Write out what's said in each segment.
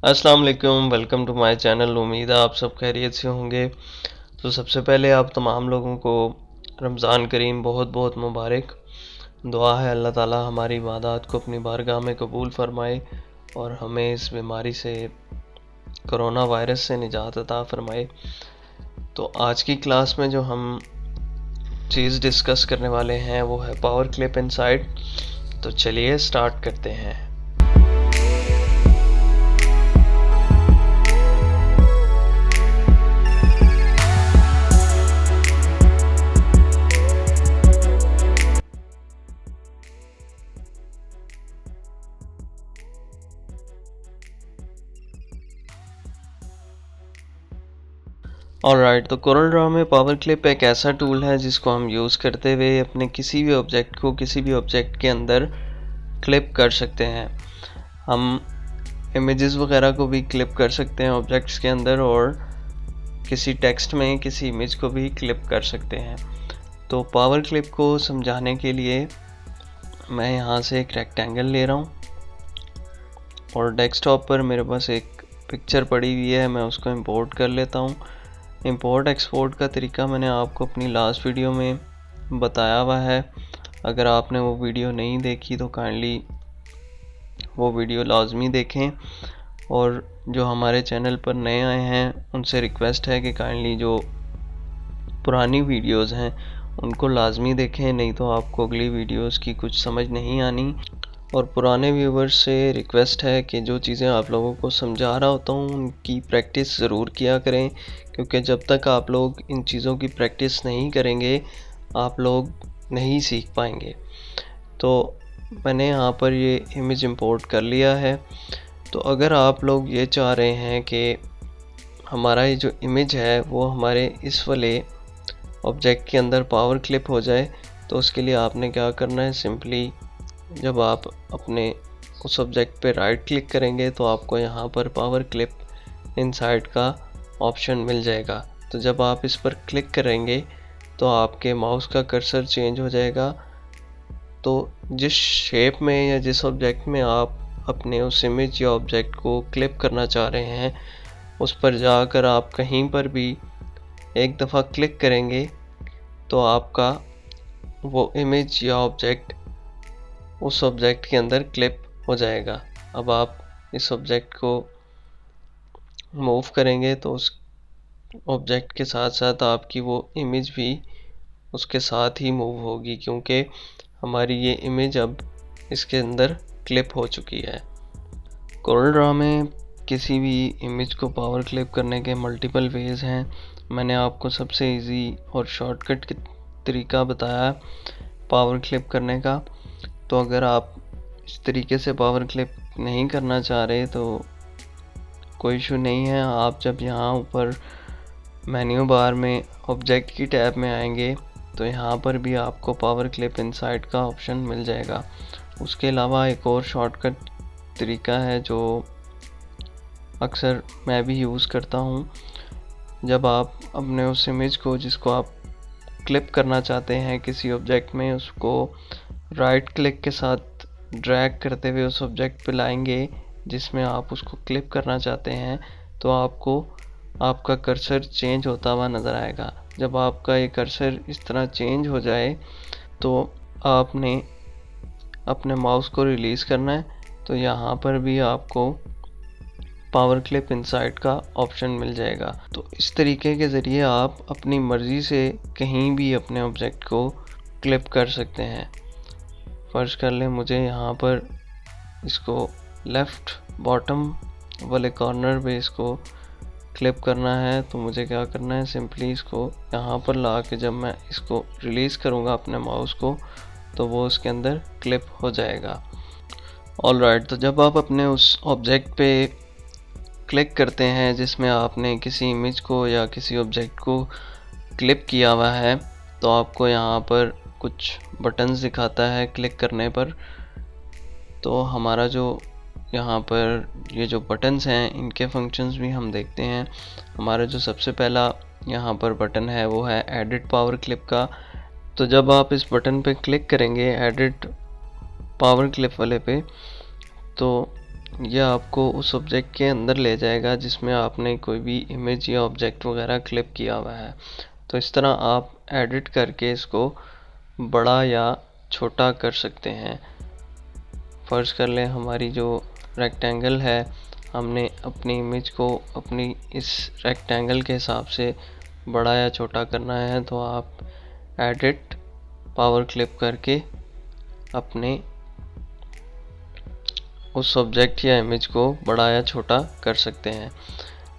अस्सलाम वालेकुम, welcome to my channel. उम्मीद है आप सब खैरियत से होंगे। तो सबसे पहले आप तमाम लोगों को रमज़ान करीम बहुत बहुत मुबारक। दुआ है अल्लाह ताला हमारी इबादत को अपनी बारगाह में कबूल फरमाए और हमें इस बीमारी से, कोरोना वायरस से निजात अता फरमाए। तो आज की क्लास में जो हम चीज़ डिस्कस करने वाले हैं वो है पावर क्लिप इनसाइड। तो चलिए स्टार्ट करते हैं। ऑलराइट, तो कोरल ड्रॉ में पावर क्लिप एक ऐसा टूल है जिसको हम यूज़ करते हुए अपने किसी भी ऑब्जेक्ट को किसी भी ऑब्जेक्ट के अंदर क्लिप कर सकते हैं। हम इमेजेस वगैरह को भी क्लिप कर सकते हैं ऑब्जेक्ट्स के अंदर, और किसी टेक्स्ट में किसी इमेज को भी क्लिप कर सकते हैं। तो पावर क्लिप को समझाने के लिए मैं यहाँ से एक रेक्टेंगल ले रहा हूँ और डेस्कटॉप पर मेरे पास एक पिक्चर पड़ी हुई है, मैं उसको इंपोर्ट कर लेता हूँ। इंपोर्ट एक्सपोर्ट का तरीका मैंने आपको अपनी लास्ट वीडियो में बताया हुआ है। अगर आपने वो वीडियो नहीं देखी तो काइंडली वो वीडियो लाजमी देखें, और जो हमारे चैनल पर नए आए हैं उनसे रिक्वेस्ट है कि काइंडली जो पुरानी वीडियोस हैं उनको लाजमी देखें, नहीं तो आपको अगली वीडियोस की कुछ समझ नहीं आनी। और पुराने व्यूवर्स से रिक्वेस्ट है कि जो चीज़ें आप लोगों को समझा रहा होता हूँ उनकी प्रैक्टिस ज़रूर किया करें, क्योंकि जब तक आप लोग इन चीज़ों की प्रैक्टिस नहीं करेंगे आप लोग नहीं सीख पाएंगे। तो मैंने यहाँ पर ये इमेज इंपोर्ट कर लिया है। तो अगर आप लोग ये चाह रहे हैं कि हमारा ये जो इमेज है वो हमारे इस वाले ऑब्जेक्ट के अंदर पावर क्लिप हो जाए, तो उसके लिए आपने क्या करना है, सिंपली जब आप अपने उस ऑब्जेक्ट पे राइट क्लिक करेंगे तो आपको यहाँ पर पावर क्लिप इनसाइड का ऑप्शन मिल जाएगा। तो जब आप इस पर क्लिक करेंगे तो आपके माउस का कर्सर चेंज हो जाएगा। तो जिस शेप में या जिस ऑब्जेक्ट में आप अपने उस इमेज या ऑब्जेक्ट को क्लिप करना चाह रहे हैं उस पर जाकर आप कहीं पर भी एक दफ़ा क्लिक करेंगे तो आपका वो इमेज या ऑब्जेक्ट उस ऑब्जेक्ट के अंदर क्लिप हो जाएगा। अब आप इस ऑब्जेक्ट को मूव करेंगे तो उस ऑब्जेक्ट के साथ साथ आपकी वो इमेज भी उसके साथ ही मूव होगी, क्योंकि हमारी ये इमेज अब इसके अंदर क्लिप हो चुकी है। कोरल ड्रॉ में किसी भी इमेज को पावर क्लिप करने के मल्टीपल वेज हैं। मैंने आपको सबसे इजी और शॉर्टकट तरीका बताया पावर क्लिप करने का। तो अगर आप इस तरीके से पावर क्लिप नहीं करना चाह रहे तो कोई इशू नहीं है। आप जब यहाँ ऊपर मेन्यू बार में ऑब्जेक्ट की टैब में आएंगे तो यहाँ पर भी आपको पावर क्लिप इनसाइड का ऑप्शन मिल जाएगा। उसके अलावा एक और शॉर्टकट तरीका है जो अक्सर मैं भी यूज़ करता हूँ। जब आप अपने उस इमेज को जिसको आप क्लिप करना चाहते हैं किसी ऑब्जेक्ट में, उसको राइट क्लिक के साथ ड्रैग करते हुए उस ऑब्जेक्ट पे लाएंगे जिसमें आप उसको क्लिप करना चाहते हैं, तो आपको आपका कर्सर चेंज होता हुआ नज़र आएगा। जब आपका ये कर्सर इस तरह चेंज हो जाए तो आपने अपने माउस को रिलीज़ करना है, तो यहाँ पर भी आपको पावर क्लिप इनसाइड का ऑप्शन मिल जाएगा। तो इस तरीके के ज़रिए आप अपनी मर्ज़ी से कहीं भी अपने ऑब्जेक्ट को क्लिप कर सकते हैं। फर्ज कर लें मुझे यहाँ पर इसको लेफ़्ट बॉटम वाले कॉर्नर पे इसको क्लिप करना है, तो मुझे क्या करना है, सिंपली इसको यहाँ पर ला के जब मैं इसको रिलीज़ करूँगा अपने माउस को तो वो उसके अंदर क्लिप हो जाएगा। ऑलराइट, तो जब आप अपने उस ऑब्जेक्ट पे क्लिक करते हैं जिसमें आपने किसी इमेज को या किसी ऑब्जेक्ट को क्लिप किया हुआ है, तो आपको यहाँ पर कुछ बटन्स दिखाता है क्लिक करने पर। तो हमारा जो यहाँ पर ये जो बटन्स हैं इनके फंक्शंस भी हम देखते हैं। हमारा जो सबसे पहला यहाँ पर बटन है वो है एडिट पावर क्लिप का। तो जब आप इस बटन पे क्लिक करेंगे एडिट पावर क्लिप वाले पे, तो ये आपको उस ऑब्जेक्ट के अंदर ले जाएगा जिसमें आपने कोई भी इमेज या ऑब्जेक्ट वगैरह क्लिप किया हुआ है। तो इस तरह आप एडिट करके इसको बड़ा या छोटा कर सकते हैं। फ़र्ज़ कर लें हमारी जो रेक्टेंगल है, हमने अपनी इमेज को अपनी इस रेक्टेंगल के हिसाब से बड़ा या छोटा करना है, तो आप एडिट पावर क्लिप करके अपने उस ऑब्जेक्ट या इमेज को बड़ा या छोटा कर सकते हैं।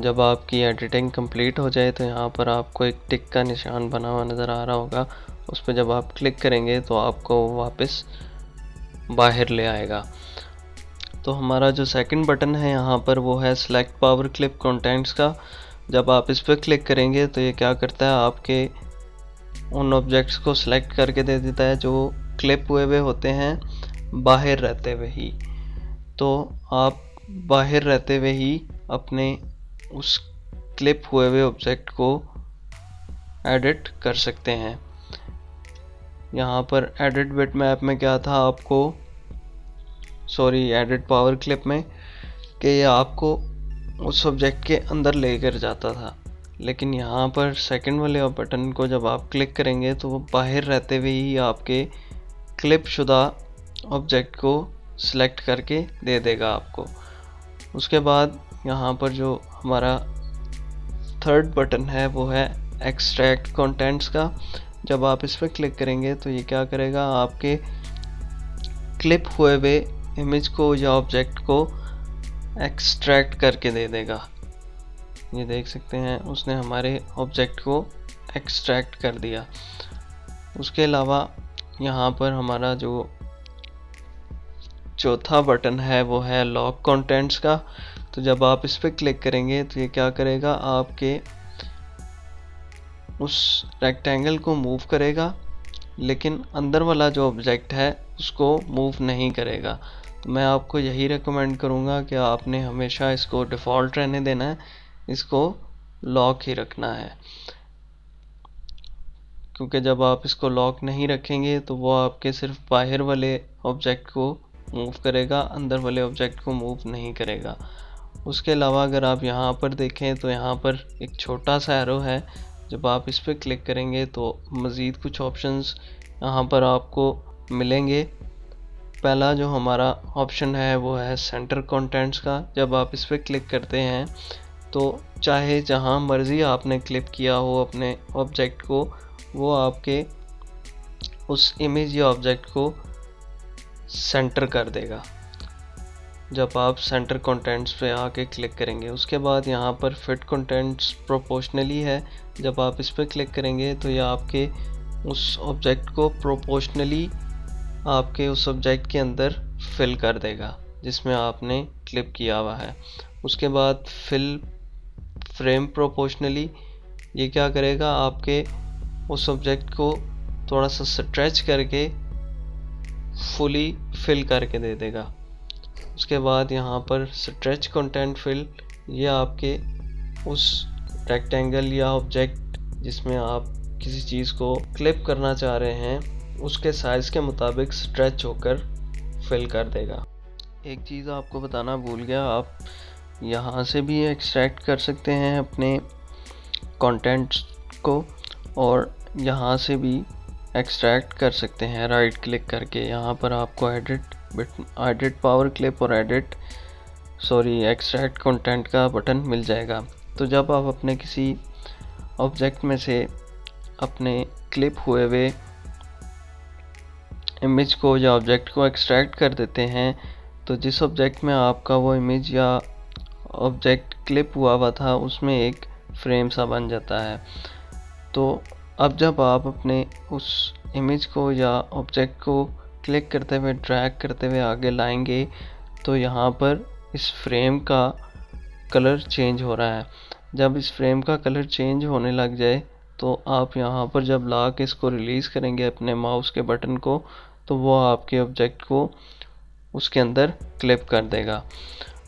जब आपकी एडिटिंग कंप्लीट हो जाए तो यहाँ पर आपको एक टिक का निशान बना हुआ नज़र आ रहा होगा, उस पर जब आप क्लिक करेंगे तो आपको वापस बाहर ले आएगा। तो हमारा जो सेकंड बटन है यहाँ पर वो है सेलेक्ट पावर क्लिप कंटेंट्स का। जब आप इस पर क्लिक करेंगे तो ये क्या करता है, आपके उन ऑब्जेक्ट्स को सिलेक्ट करके दे देता है जो क्लिप हुए हुए होते हैं बाहर रहते हुए ही। तो आप बाहर रहते हुए ही अपने उस क्लिप हुए हुए ऑब्जेक्ट को एडिट कर सकते हैं। यहाँ पर एडिट बिटमैप में क्या था आपको, सॉरी एडिट पावर क्लिप में, कि ये आपको उस ऑब्जेक्ट के अंदर लेकर जाता था, लेकिन यहाँ पर सेकंड वाले बटन को जब आप क्लिक करेंगे तो वो बाहर रहते हुए ही आपके क्लिप शुदा ऑब्जेक्ट को सिलेक्ट करके दे देगा आपको। उसके बाद यहाँ पर जो हमारा थर्ड बटन है वो है एक्सट्रैक्ट कंटेंट्स का। जब आप इस पर क्लिक करेंगे तो ये क्या करेगा, आपके क्लिप हुए हुए इमेज को या ऑब्जेक्ट को एक्सट्रैक्ट करके दे देगा। ये देख सकते हैं उसने हमारे ऑब्जेक्ट को एक्सट्रैक्ट कर दिया। उसके अलावा यहाँ पर हमारा जो चौथा बटन है वो है लॉक कंटेंट्स का। तो जब आप इस पर क्लिक करेंगे तो ये क्या करेगा, आपके उस रेक्टेंगल को मूव करेगा, लेकिन अंदर वाला जो ऑब्जेक्ट है उसको मूव नहीं करेगा। तो मैं आपको यही रेकमेंड करूँगा कि आपने हमेशा इसको डिफ़ॉल्ट रहने देना है, इसको लॉक ही रखना है, क्योंकि जब आप इसको लॉक नहीं रखेंगे तो वो आपके सिर्फ बाहर वाले ऑब्जेक्ट को मूव करेगा, अंदर वाले ऑब्जेक्ट को मूव नहीं करेगा। उसके अलावा अगर आप यहाँ पर देखें तो यहाँ पर एक छोटा सा एरो है, जब आप इस पर क्लिक करेंगे तो मज़ीद कुछ ऑप्शंस यहाँ पर आपको मिलेंगे। पहला जो हमारा ऑप्शन है वो है सेंटर कंटेंट्स का। जब आप इस पर क्लिक करते हैं तो चाहे जहाँ मर्ज़ी आपने क्लिप किया हो अपने ऑब्जेक्ट को, वो आपके उस इमेज या ऑब्जेक्ट को सेंटर कर देगा जब आप सेंटर कंटेंट्स पे आके क्लिक करेंगे। उसके बाद यहाँ पर फिट कंटेंट्स प्रोपोर्शनली है, जब आप इस पर क्लिक करेंगे तो यह आपके उस ऑब्जेक्ट को प्रोपोर्शनली आपके उस ऑब्जेक्ट के अंदर फिल कर देगा जिसमें आपने क्लिप किया हुआ है। उसके बाद फिल फ्रेम प्रोपोर्शनली, ये क्या करेगा, आपके उस ऑब्जेक्ट को थोड़ा सा स्ट्रेच करके फुली फिल करके दे देगा। उसके बाद यहाँ पर स्ट्रेच कंटेंट फिल, ये आपके उस रेक्टेंगल या ऑब्जेक्ट जिसमें आप किसी चीज़ को क्लिप करना चाह रहे हैं उसके साइज़ के मुताबिक स्ट्रेच होकर फिल कर देगा। एक चीज़ आपको बताना भूल गया, आप यहाँ से भी एक्सट्रैक्ट कर सकते हैं अपने कंटेंट्स को, और यहाँ से भी एक्सट्रैक्ट कर सकते हैं राइट क्लिक करके। यहाँ पर आपको एडिट पावर क्लिप और एक्सट्रैक्ट कंटेंट का बटन मिल जाएगा। तो जब आप अपने किसी ऑब्जेक्ट में से अपने क्लिप हुए हुए इमेज को या ऑब्जेक्ट को एक्सट्रैक्ट कर देते हैं, तो जिस ऑब्जेक्ट में आपका वो इमेज या ऑब्जेक्ट क्लिप हुआ था उसमें एक फ्रेम सा बन जाता है। तो अब जब आप अपने उस इमेज को या ऑब्जेक्ट को क्लिक करते हुए ड्रैग करते हुए आगे लाएंगे तो यहाँ पर इस फ्रेम का कलर चेंज हो रहा है। जब इस फ्रेम का कलर चेंज होने लग जाए तो आप यहाँ पर जब ला के इसको रिलीज़ करेंगे अपने माउस के बटन को, तो वो आपके ऑब्जेक्ट को उसके अंदर क्लिप कर देगा।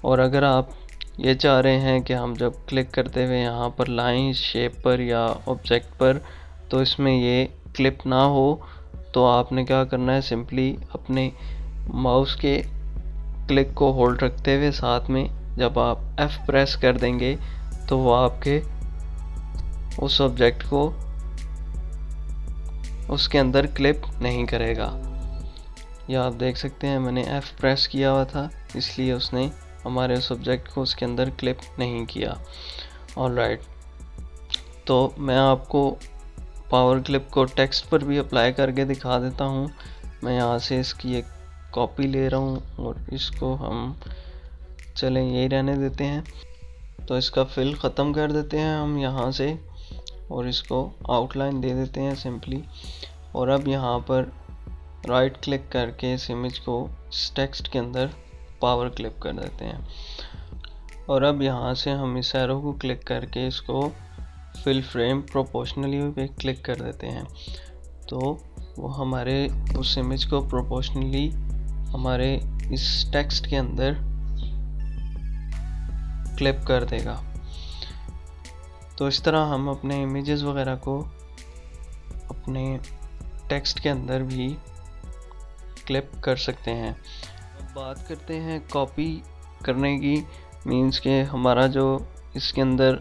और अगर आप ये चाह रहे हैं कि हम जब क्लिक करते हुए यहाँ पर लाएं इस शेप पर या ऑब्जेक्ट पर तो इसमें ये क्लिप ना हो, तो आपने क्या करना है, सिंपली अपने माउस के क्लिक को होल्ड रखते हुए साथ में जब आप F प्रेस कर देंगे तो वो आपके उस ऑब्जेक्ट को उसके अंदर क्लिप नहीं करेगा। या आप देख सकते हैं मैंने F प्रेस किया हुआ था इसलिए उसने हमारे उस ऑब्जेक्ट को उसके अंदर क्लिप नहीं किया। ऑलराइट, तो मैं आपको पावर क्लिप को टेक्स्ट पर भी अप्लाई करके दिखा देता हूँ। मैं यहाँ से इसकी एक कॉपी ले रहा हूँ और इसको हम चलें यही रहने देते हैं। तो इसका फिल ख़त्म कर देते हैं हम यहाँ से और इसको आउटलाइन दे देते हैं सिंपली। और अब यहाँ पर राइट क्लिक करके इस इमेज को इस टेक्स्ट के अंदर पावर क्लिप कर देते हैं। और अब यहाँ से हम इस एरो को क्लिक करके इसको फिल फ्रेम प्रोपोर्शनली पे क्लिक कर देते हैं तो वो हमारे उस इमेज को प्रोपोर्शनली हमारे इस टेक्स्ट के अंदर क्लिप कर देगा। तो इस तरह हम अपने इमेजेस वगैरह को अपने टेक्स्ट के अंदर भी क्लिप कर सकते हैं। अब बात करते हैं कॉपी करने की, मीन्स के हमारा जो इसके अंदर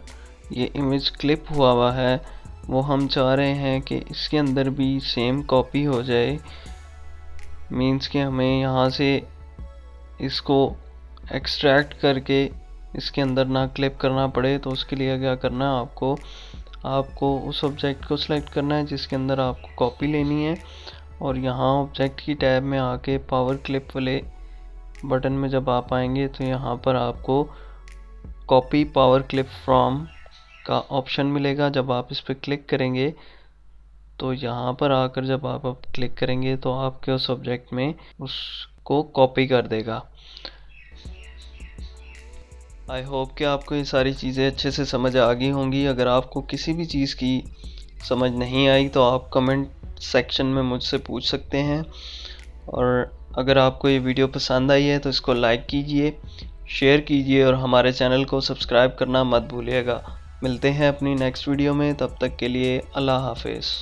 ये इमेज क्लिप हुआ है वो हम चाह रहे हैं कि इसके अंदर भी सेम कॉपी हो जाए। मीन्स के हमें यहाँ से इसको एक्सट्रैक्ट करके इसके अंदर ना क्लिप करना पड़े। तो उसके लिए क्या करना है, आपको उस ऑब्जेक्ट को सिलेक्ट करना है जिसके अंदर आपको कॉपी लेनी है और यहाँ ऑब्जेक्ट की टैब में आके पावर क्लिप वाले बटन में जब आप आएंगे तो यहाँ पर आपको कॉपी पावर क्लिप फ्रॉम का ऑप्शन मिलेगा। जब आप इस पर क्लिक करेंगे तो यहाँ पर आकर जब आप क्लिक करेंगे तो आपके उस ऑब्जेक्ट में उसको कॉपी कर देगा। आई होप कि आपको ये सारी चीज़ें अच्छे से समझ आ गई होंगी। अगर आपको किसी भी चीज़ की समझ नहीं आई तो आप कमेंट सेक्शन में मुझसे पूछ सकते हैं। और अगर आपको ये वीडियो पसंद आई है तो इसको लाइक कीजिए, शेयर कीजिए और हमारे चैनल को सब्सक्राइब करना मत भूलिएगा। मिलते हैं अपनी नेक्स्ट वीडियो में, तब तक के लिए अल्लाह हाफिज़।